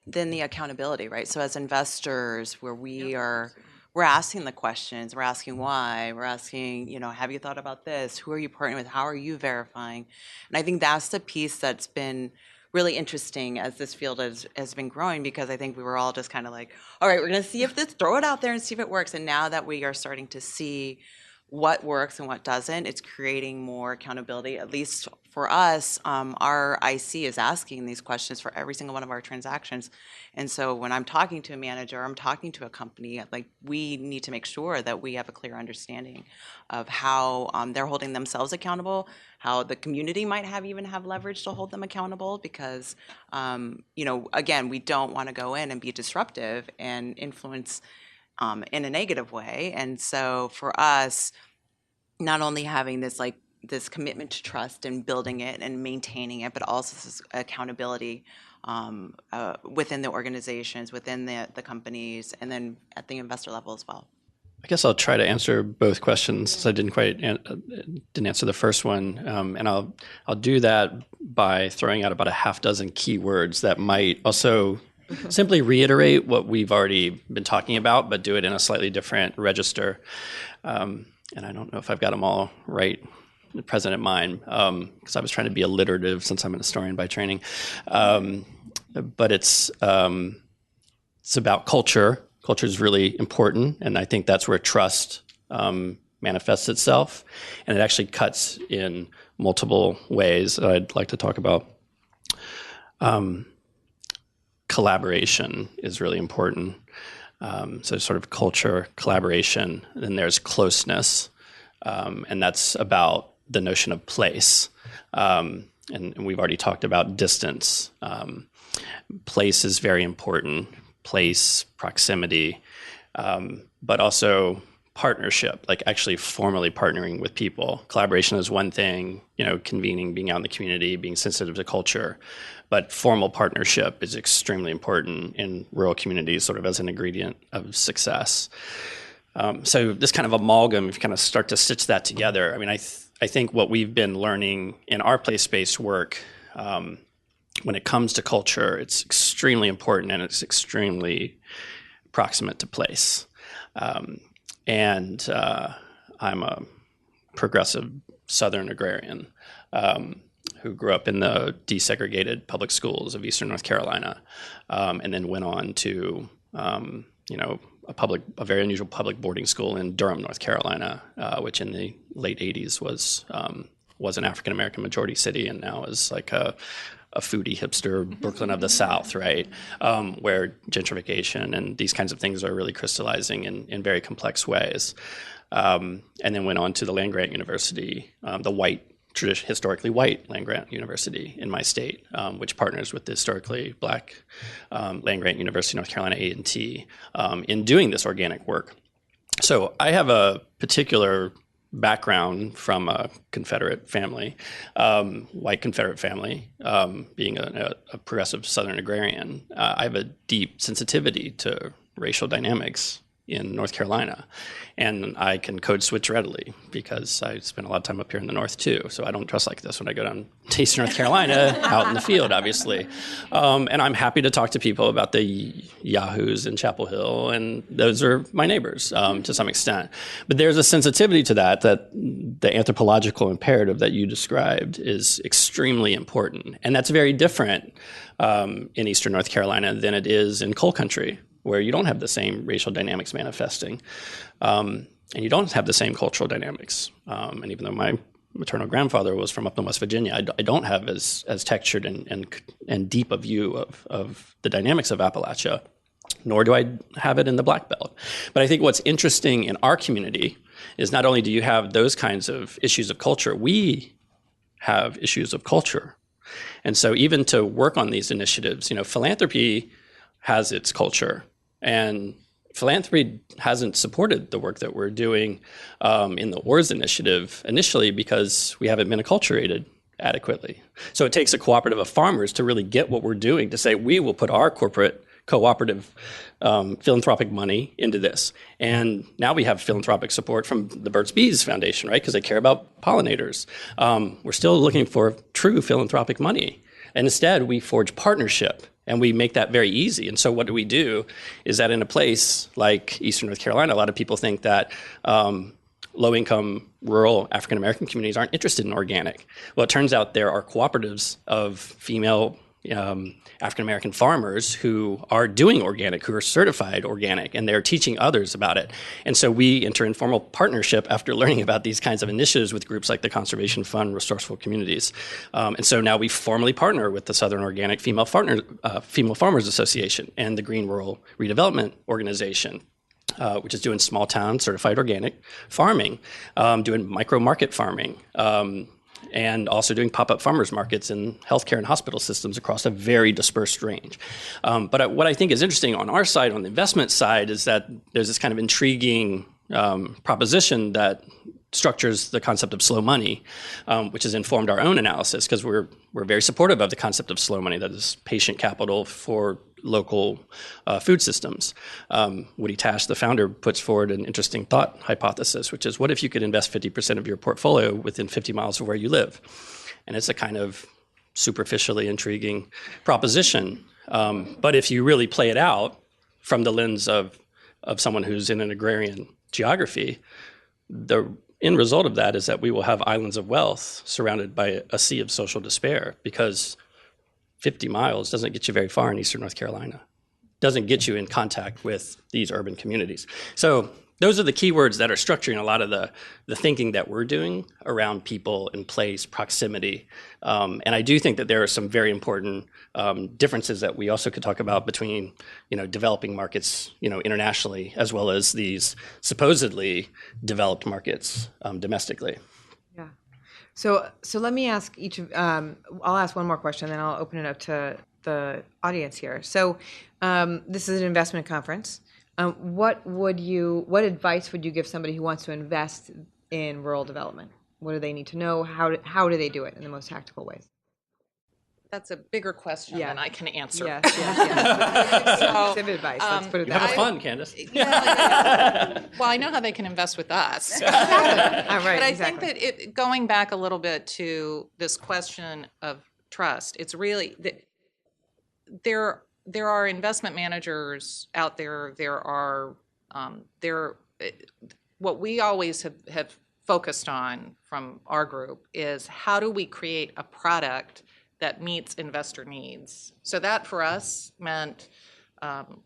then the accountability, right? So as investors, where we're asking the questions, we're asking why, we're asking, have you thought about this? Who are you partnering with? How are you verifying? And I think that's the piece that's been really interesting as this field has been growing, because I think we were all just kind of like, all right, we're going to see if throw it out there and see if it works. And now that we are starting to see what works and what doesn't, it's creating more accountability. At least for us, our IC is asking these questions for every single one of our transactions. And so when I'm talking to a manager, I'm talking to a company, like, we need to make sure that we have a clear understanding of how they're holding themselves accountable, how the community might even have leverage to hold them accountable, because, again, we don't want to go in and be disruptive and influence in a negative way. And so for us, not only having this commitment to trust and building it and maintaining it, but also this accountability within the organizations, within the companies, and then at the investor level as well. I guess I'll try to answer both questions, since I didn't answer the first one, and I'll do that by throwing out about a half dozen keywords that might also simply reiterate what we've already been talking about, but do it in a slightly different register. And I don't know if I've got them all right present in mind, because I was trying to be alliterative since I'm an historian by training. But it's about culture. Culture is really important, and I think that's where trust manifests itself. And it actually cuts in multiple ways that I'd like to talk about. Collaboration is really important. So sort of culture, collaboration, then there's closeness, and that's about the notion of place. And we've already talked about distance. Place is very important, place, proximity, but also partnership, like actually formally partnering with people. Collaboration is one thing, convening, being out in the community, being sensitive to culture. But formal partnership is extremely important in rural communities, sort of as an ingredient of success. So this kind of amalgam, if you kind of start to stitch that together, I mean, I think what we've been learning in our place-based work, when it comes to culture, it's extremely important, and it's extremely proximate to place. And I'm a progressive Southern agrarian who grew up in the desegregated public schools of Eastern North Carolina, and then went on to, a very unusual public boarding school in Durham, North Carolina, which in the late 80s was an African-American majority city, and now is like a foodie hipster Brooklyn of the South, right? Where gentrification and these kinds of things are really crystallizing in very complex ways. And then went on to the land-grant university, the historically white land-grant university in my state, which partners with the historically black land-grant University of North Carolina, A&T, in doing this organic work. So I have a particular background from a Confederate family, white Confederate family, being a progressive Southern agrarian. I have a deep sensitivity to racial dynamics in North Carolina. And I can code switch readily because I spend a lot of time up here in the north too. So I don't dress like this when I go down to Eastern North Carolina out in the field, obviously. And I'm happy to talk to people about the Yahoos in Chapel Hill, and those are my neighbors to some extent. But there's a sensitivity to that the anthropological imperative that you described is extremely important. And that's very different in Eastern North Carolina than it is in coal country, where you don't have the same racial dynamics manifesting, and you don't have the same cultural dynamics. And even though my maternal grandfather was from up in West Virginia, I don't have as textured and deep a view of the dynamics of Appalachia, nor do I have it in the Black Belt. But I think what's interesting in our community is not only do you have those kinds of issues of culture, we have issues of culture. And so even to work on these initiatives, philanthropy has its culture. And philanthropy hasn't supported the work that we're doing in the ORS initiative initially because we haven't been acculturated adequately. So it takes a cooperative of farmers to really get what we're doing, to say we will put our corporate cooperative philanthropic money into this. And now we have philanthropic support from the Burt's Bees Foundation, right? Because they care about pollinators. We're still looking for true philanthropic money. And instead, we forge partnership. And we make that very easy. And so what do we do is that in a place like Eastern North Carolina, a lot of people think that low-income, rural African-American communities aren't interested in organic. Well, it turns out there are cooperatives of female African-American farmers who are doing organic, who are certified organic, and they're teaching others about it. And so we enter informal partnership after learning about these kinds of initiatives with groups like the Conservation Fund, Resourceful Communities. And so now we formally partner with the Southern Organic Female Farmers Association and the Green Rural Redevelopment Organization, which is doing small town certified organic farming, doing micro market farming, and also doing pop-up farmers markets in healthcare and hospital systems across a very dispersed range. But what I think is interesting on our side, on the investment side, is that there's this kind of intriguing proposition that structures the concept of slow money, which has informed our own analysis, because we're very supportive of the concept of slow money, that is patient capital for local food systems. Woody Tash, the founder, puts forward an interesting thought hypothesis, which is, what if you could invest 50% of your portfolio within 50 miles of where you live? And it's a kind of superficially intriguing proposition. But if you really play it out from the lens of someone who's in an agrarian geography, the end result of that is that we will have islands of wealth surrounded by a sea of social despair, because 50 miles doesn't get you very far in Eastern North Carolina. Doesn't get you in contact with these urban communities. So those are the keywords that are structuring a lot of the thinking that we're doing around people and place, proximity. And I do think that there are some very important differences that we also could talk about between, developing markets, internationally, as well as these supposedly developed markets domestically. Yeah. So let me ask each of, I'll ask one more question, then I'll open it up to the audience here. So this is an investment conference. What advice would you give somebody who wants to invest in rural development? What do they need to know? How do they do it in the most tactical ways? That's a bigger question than I can answer. Yes. So, advice. Let's put it that way. Have fun, Candace. Well, I know how they can invest with us. All right, But I exactly. think that going back a little bit to this question of trust, it's really that there are investment managers out there. What we always have focused on from our group is, how do we create a product that meets investor needs? So that for us meant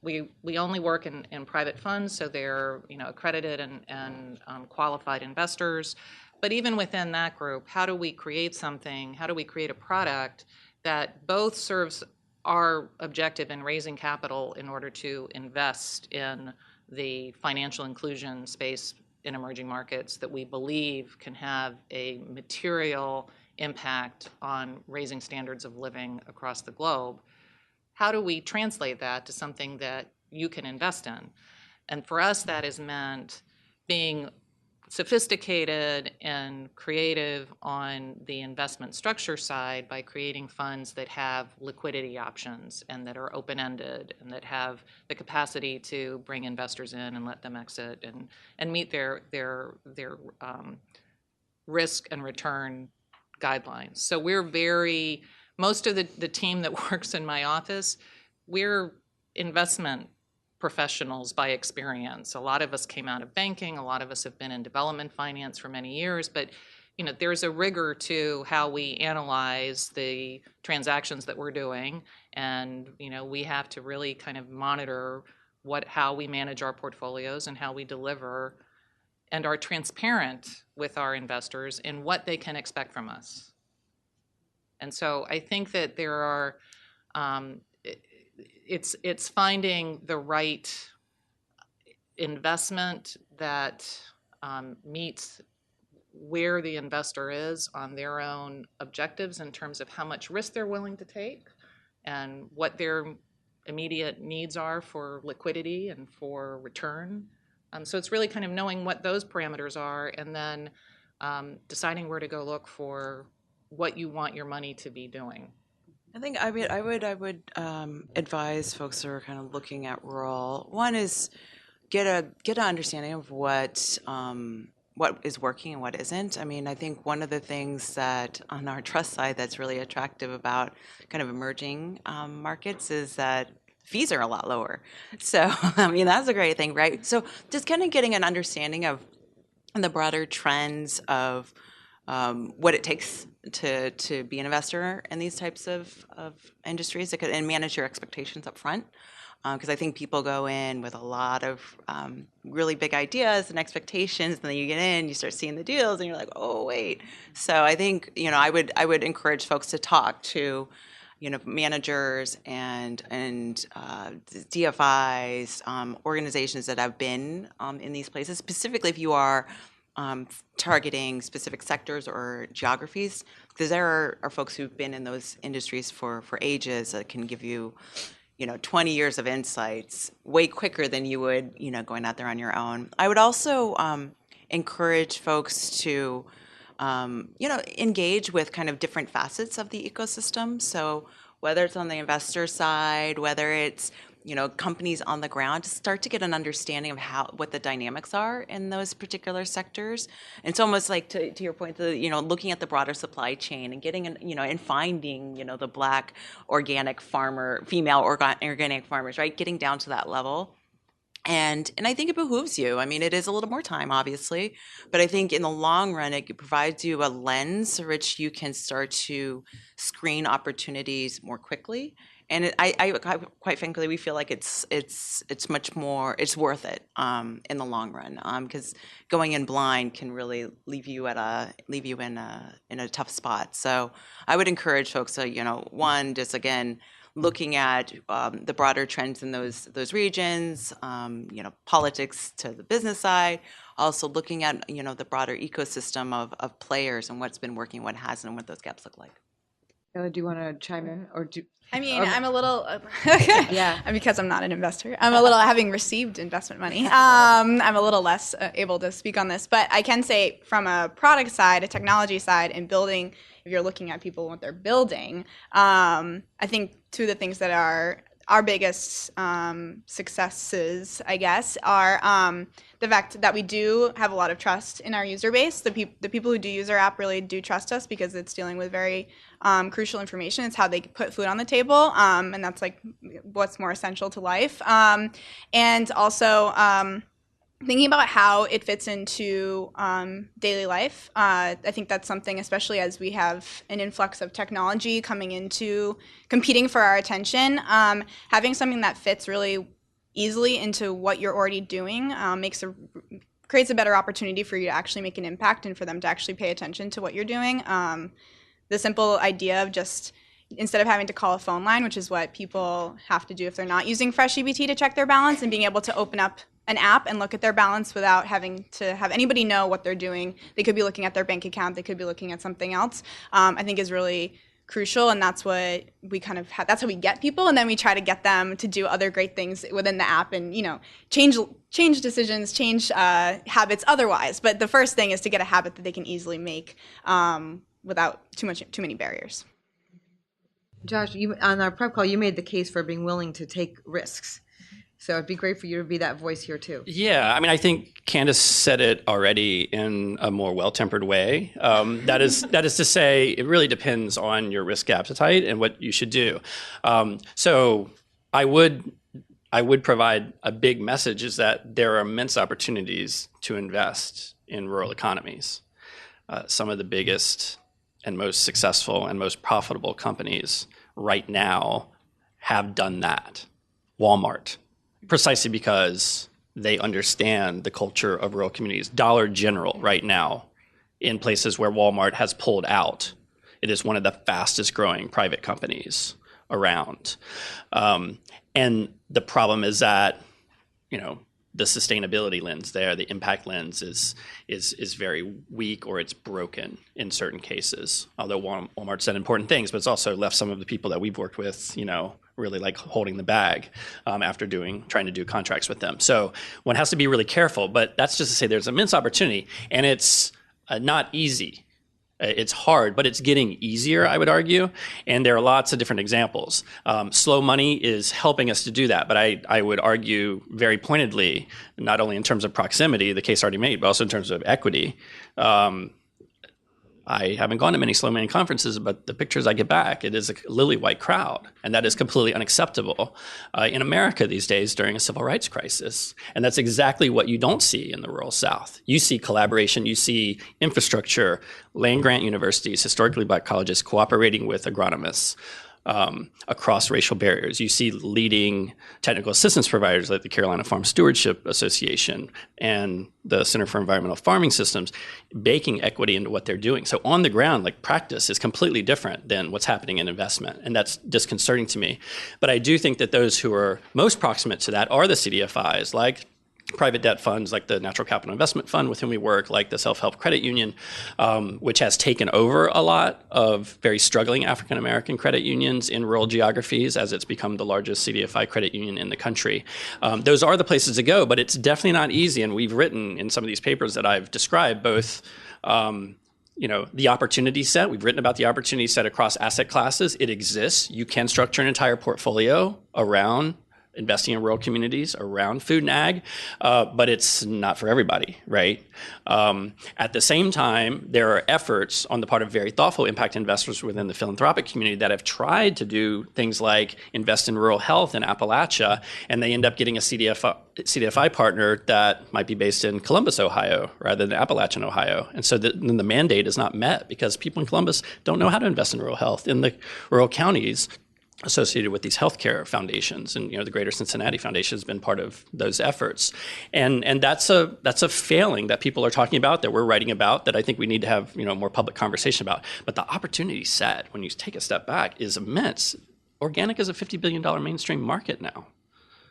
we only work in private funds, so they're accredited and qualified investors. But even within that group, how do we create something? How do we create a product that both serves our objective in raising capital in order to invest in the financial inclusion space in emerging markets that we believe can have a material impact on raising standards of living across the globe? How do we translate that to something that you can invest in? And for us, that has meant being sophisticated and creative on the investment structure side by creating funds that have liquidity options and that are open-ended and that have the capacity to bring investors in and let them exit and meet their risk and return guidelines. So most of the team that works in my office, we're investment professionals by experience. A lot of us came out of banking, a lot of us have been in development finance for many years, but there's a rigor to how we analyze the transactions that we're doing, and we have to really kind of monitor how we manage our portfolios and how we deliver and are transparent with our investors in what they can expect from us. And so I think that there are it's finding the right investment that meets where the investor is on their own objectives in terms of how much risk they're willing to take and what their immediate needs are for liquidity and for return. So it's really kind of knowing what those parameters are and then deciding where to go look for what you want your money to be doing. I think I would advise folks who are kind of looking at rural. One is get an understanding of what is working and what isn't. I mean, I think one of the things that on our trust side that's really attractive about kind of emerging markets is that fees are a lot lower. So I mean, that's a great thing, right? So just kind of getting an understanding of the broader trends of what it takes to be an investor in these types of industries and manage your expectations up front. Because I think people go in with a lot of really big ideas and expectations, and then you get in, you start seeing the deals, and you're like, oh, wait. So I think, I would encourage folks to talk to, managers and DFIs, organizations that have been in these places, specifically if you are targeting specific sectors or geographies, because there are folks who've been in those industries for ages that can give you, 20 years of insights way quicker than you would, going out there on your own. I would also encourage folks to, engage with kind of different facets of the ecosystem. So whether it's on the investor side, whether it's companies on the ground, to start to get an understanding of what the dynamics are in those particular sectors. And it's almost like to your point, looking at the broader supply chain and getting and finding the Black organic farmer, female organic farmers, right? Getting down to that level. And I think it behooves you. I mean, it is a little more time, obviously, but I think in the long run, it provides you a lens through which you can start to screen opportunities more quickly. And I quite frankly, we feel like it's much more, it's worth it in the long run, because going in blind can really leave you in a tough spot. So I would encourage folks to one, just again looking at the broader trends in those regions, politics to the business side, also looking at the broader ecosystem of players and what's been working, what hasn't, and what those gaps look like. Kaela, do you want to chime in or do? I mean, I'm a little, Yeah. and because I'm not an investor, I'm a little, having received investment money, I'm a little less able to speak on this, but I can say from a product side, a technology side, and building, if you're looking at people and what they're building, I think two of the things that are our biggest successes, I guess, are the fact that we do have a lot of trust in our user base. The people who do use our app really do trust us because it's dealing with very crucial information. It's how they put food on the table, and that's like what's more essential to life. And also thinking about how it fits into daily life. I think that's something, especially as we have an influx of technology coming into competing for our attention, having something that fits really easily into what you're already doing creates a better opportunity for you to actually make an impact and for them to actually pay attention to what you're doing. The simple idea of just, instead of having to call a phone line, which is what people have to do if they're not using FreshEBT to check their balance, and being able to open up an app and look at their balance without having to have anybody know what they're doing. They could be looking at their bank account, they could be looking at something else, I think is really crucial, and that's what we kind of that's how we get people, and then we try to get them to do other great things within the app, and change decisions, change habits otherwise. But the first thing is to get a habit that they can easily make without too many barriers. Josh, on our prep call, you made the case for being willing to take risks. So it'd be great for you to be that voice here too. Yeah, I mean, I think Candace said it already in a more well-tempered way. That is to say, it really depends on your risk appetite and what you should do. So I would provide a big message is that there are immense opportunities to invest in rural economies. Some of the biggest and most successful and most profitable companies right now have done that. Walmart. Precisely because they understand the culture of rural communities. Dollar General right now, in places where Walmart has pulled out, it is one of the fastest growing private companies around. And the problem is that, the sustainability lens there, the impact lens is very weak, or it's broken in certain cases. Although Walmart's done important things, but it's also left some of the people that we've worked with, really like holding the bag after trying to do contracts with them. So one has to be really careful, but that's just to say there's immense opportunity, and it's not easy. It's hard, but it's getting easier, I would argue, and there are lots of different examples. Slow money is helping us to do that, but I would argue very pointedly, not only in terms of proximity, the case already made, but also in terms of equity. I haven't gone to many slow money conferences, but the pictures I get back, it is a lily-white crowd, and that is completely unacceptable in America these days during a civil rights crisis. And that's exactly what you don't see in the rural South. You see collaboration, you see infrastructure, land-grant universities, historically black colleges cooperating with agronomists across racial barriers. You see leading technical assistance providers like the Carolina Farm Stewardship Association and the Center for Environmental Farming Systems baking equity into what they're doing. So on the ground, like practice is completely different than what's happening in investment. And that's disconcerting to me. But I do think that those who are most proximate to that are the CDFIs, like private debt funds like the Natural Capital Investment Fund with whom we work, like the Self-Help Credit Union, which has taken over a lot of very struggling African-American credit unions in rural geographies as it's become the largest CDFI credit union in the country. Those are the places to go, but it's definitely not easy. And we've written in some of these papers that I've described both the opportunity set. We've written about the opportunity set across asset classes. It exists. You can structure an entire portfolio around investing in rural communities, around food and ag, but it's not for everybody, right? At the same time, there are efforts on the part of very thoughtful impact investors within the philanthropic community that have tried to do things like invest in rural health in Appalachia, and they end up getting a CDFI partner that might be based in Columbus, Ohio, rather than Appalachian, Ohio. And so then the mandate is not met because people in Columbus don't know how to invest in rural health in the rural counties associated with these healthcare foundations, and the Greater Cincinnati Foundation has been part of those efforts, and that's a failing that people are talking about, that we're writing about, that I think we need to have more public conversation about. But the opportunity set, when you take a step back, is immense. Organic is a $50 billion mainstream market now.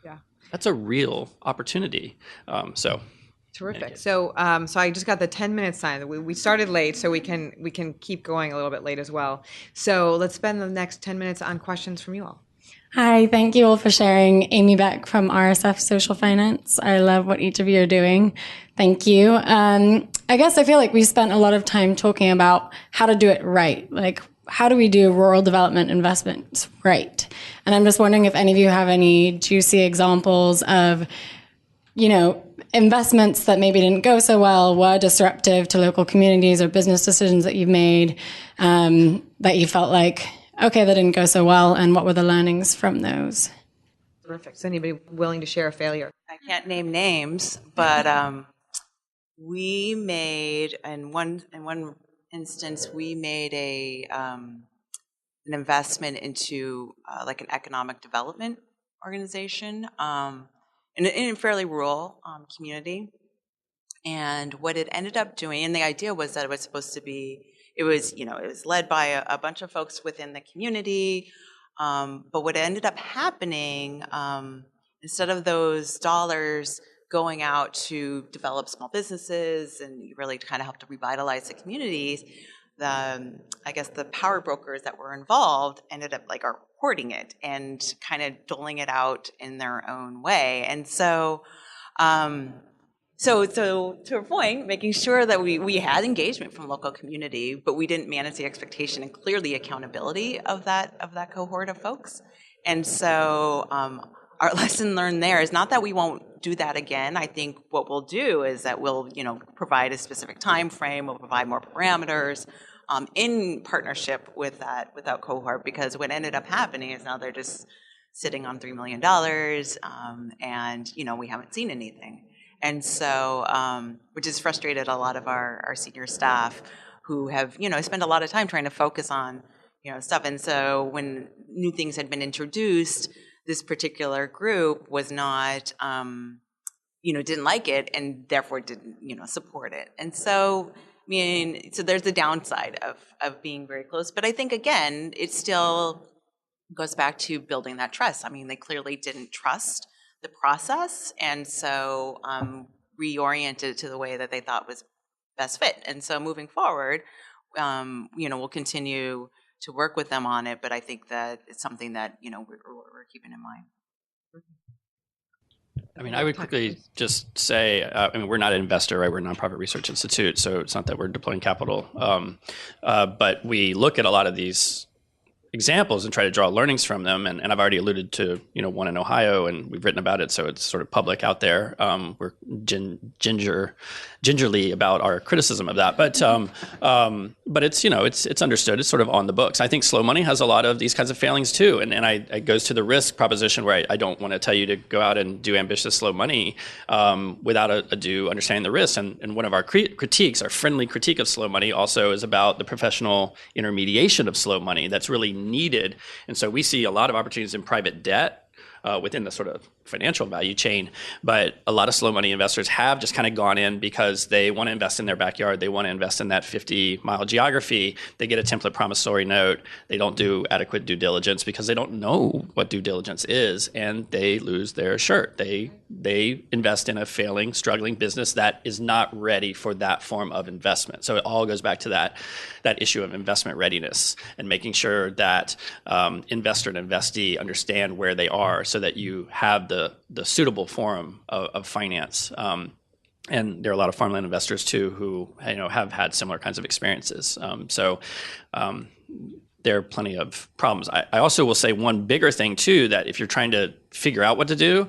Yeah, that's a real opportunity. Terrific. So I just got the 10-minute sign. We started late, so we can keep going a little bit late as well. So let's spend the next 10 minutes on questions from you all. Hi, thank you all for sharing. Amy Beck from RSF Social Finance. I love what each of you are doing. Thank you. I guess I feel like we spent a lot of time talking about how to do it right. Like, how do we do rural development investments right? And I'm just wondering if any of you have any juicy examples of, investments that maybe didn't go so well, were disruptive to local communities, or business decisions that you've made that you felt like, okay, that didn't go so well, and what were the learnings from those? Terrific. Is anybody willing to share a failure? I can't name names, but we made, in one instance, we made an investment into like an economic development organization in a fairly rural community. And what it ended up doing, and the idea was that it was supposed to be, it was led by a bunch of folks within the community. But what ended up happening, instead of those dollars going out to develop small businesses and really kind of help to revitalize the communities, I guess the power brokers that were involved ended up like are hoarding it and kind of doling it out in their own way. And so, so to your point, making sure that we had engagement from local community, but we didn't manage the expectation and clearly accountability of that cohort of folks. And so our lesson learned there is not that we won't do that again. I think what we'll do is that we'll, provide a specific time frame, we'll provide more parameters in partnership with that cohort, because what ended up happening is now they're just sitting on $3 million and, we haven't seen anything. And so, which has frustrated a lot of our senior staff who have, spent a lot of time trying to focus on, stuff. And so when new things had been introduced, this particular group was not, didn't like it and therefore didn't, support it. And so, so there's the downside of being very close. But I think, again, it still goes back to building that trust. They clearly didn't trust the process, and so reoriented to the way that they thought was best fit. And so moving forward, we'll continue to work with them on it, but I think that it's something that we're keeping in mind. I would quickly just say, we're not an investor, right? We're a nonprofit research institute, so it's not that we're deploying capital, but we look at a lot of these examples and try to draw learnings from them. And I've already alluded to, one in Ohio, and we've written about it, so it's sort of public out there. We're gingerly about our criticism of that, but it's, it's understood. It's sort of on the books. I think slow money has a lot of these kinds of failings too, and it goes to the risk proposition where I don't want to tell you to go out and do ambitious slow money without a due understanding the risks. And one of our critiques, our friendly critique of slow money, also is about the professional intermediation of slow money that's really needed. And so we see a lot of opportunities in private debt within the sort of financial value chain, but a lot of slow money investors have just kind of gone in because they want to invest in their backyard. They want to invest in that 50-mile geography. They get a template promissory note. They don't do adequate due diligence because they don't know what due diligence is, and they lose their shirt. They invest in a failing, struggling business that is not ready for that form of investment. So it all goes back to that issue of investment readiness and making sure that investor and investee understand where they are so that you have the suitable form of finance. And there are a lot of farmland investors too who have had similar kinds of experiences. So there are plenty of problems. I also will say one bigger thing too, that if you're trying to figure out what to do,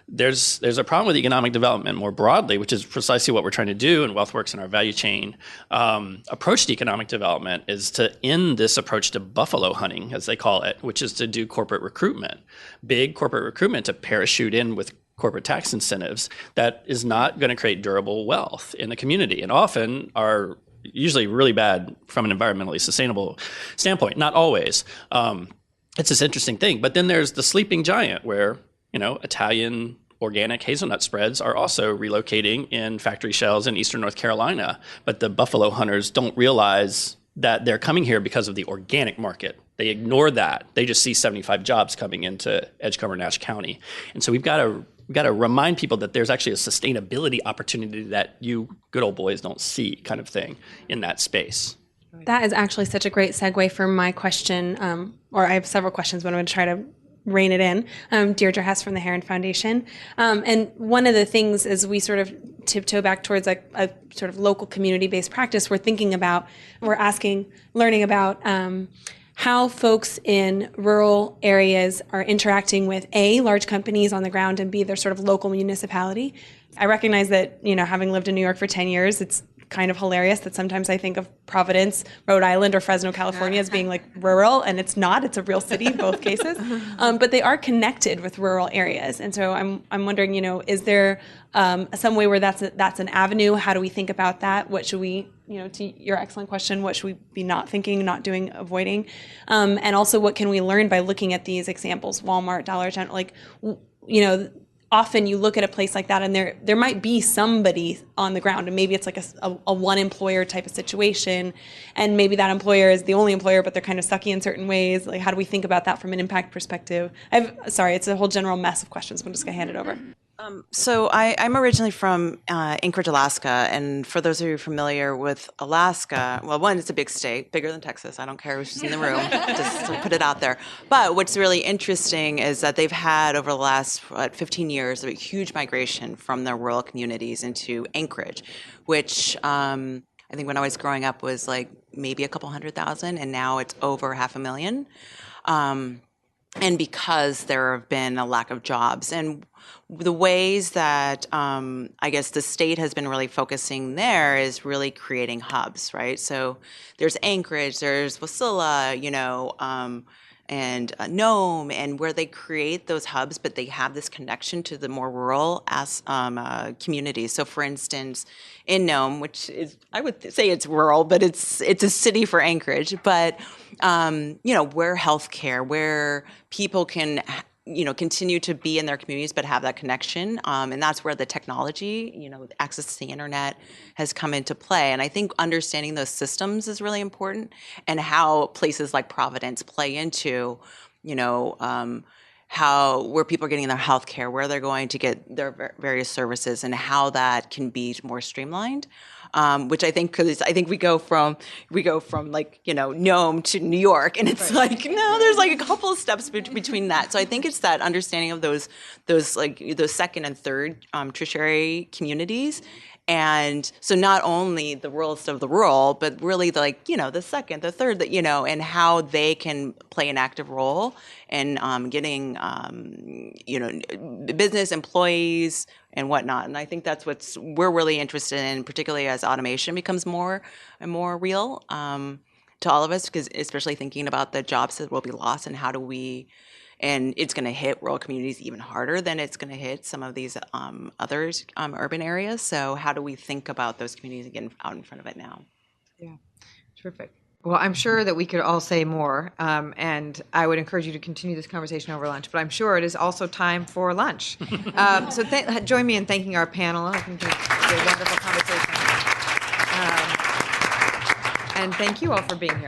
there's a problem with economic development more broadly, which is precisely what we're trying to do in WealthWorks and our value chain. Approach to economic development is to end this approach to buffalo hunting, as they call it, which is to do corporate recruitment, big corporate recruitment to parachute in with corporate tax incentives that is not going to create durable wealth in the community, and often are usually really bad from an environmentally sustainable standpoint. Not always. It's this interesting thing. But then there's the sleeping giant where, Italian organic hazelnut spreads are also relocating in factory shells in eastern North Carolina. But the buffalo hunters don't realize that they're coming here because of the organic market. They ignore that. They just see 75 jobs coming into Edgecombe, Nash County. And so we've got to remind people that there's actually a sustainability opportunity that you good old boys don't see, kind of thing, in that space. That is actually such a great segue for my question, or I have several questions, but I'm going to try to rein it in. Deirdre Hess from the Heron Foundation. And one of the things as we sort of tiptoe back towards a sort of local community-based practice, learning about how folks in rural areas are interacting with A, large companies on the ground, and B, their sort of local municipality. I recognize that, having lived in New York for 10 years, it's kind of hilarious that sometimes I think of Providence, Rhode Island, or Fresno, California as being like rural, and it's not. It's a real city, both cases. But they are connected with rural areas. And so I'm wondering, is there some way where that's an avenue? How do we think about that? What should we, to your excellent question, what should we be not thinking, not doing, avoiding? And also, what can we learn by looking at these examples, Walmart, Dollar General, often you look at a place like that and there might be somebody on the ground, and maybe it's like a one employer type of situation, and maybe that employer is the only employer, but they're kind of sucky in certain ways. Like, how do we think about that from an impact perspective? Sorry, it's a whole general mess of questions, but I'm just gonna hand it over. So I'm originally from Anchorage, Alaska, and for those of you familiar with Alaska, well, one, it's a big state, bigger than Texas. I don't care who's in the room, just to put it out there. But what's really interesting is that they've had over the last 15 years a huge migration from their rural communities into Anchorage, which I think when I was growing up was like maybe a couple 100,000, and now it's over 500,000. And because there have been a lack of jobs. And the ways that I guess the state has been really focusing there is really creating hubs, right? So there's Anchorage, there's Wasilla, and Nome, and where they create those hubs, but they have this connection to the more rural communities. So, for instance, in Nome, which is, I would say it's rural, but it's a city for Anchorage, but where healthcare, where people can continue to be in their communities but have that connection, and that's where the technology, access to the internet has come into play. And I think understanding those systems is really important, and how places like Providence play into, where people are getting their health care, where they're going to get their various services, and how that can be more streamlined. Which I think, because I think we go from like Nome to New York, and it's like no, there's like a couple of steps between that. So I think it's that understanding of those second and third tertiary communities. And so not only the ruralest of the rural, but really the second, the third, and how they can play an active role in getting, business employees and whatnot. And I think that's we're really interested in, particularly as automation becomes more and more real to all of us, because especially thinking about the jobs that will be lost, and how do we. And it's going to hit rural communities even harder than it's going to hit some of these others, urban areas. So how do we think about those communities getting out in front of it now? Yeah, terrific. Well, I'm sure that we could all say more, and I would encourage you to continue this conversation over lunch, but I'm sure it is also time for lunch. So join me in thanking our panel. I think it's a wonderful conversation. And thank you all for being here.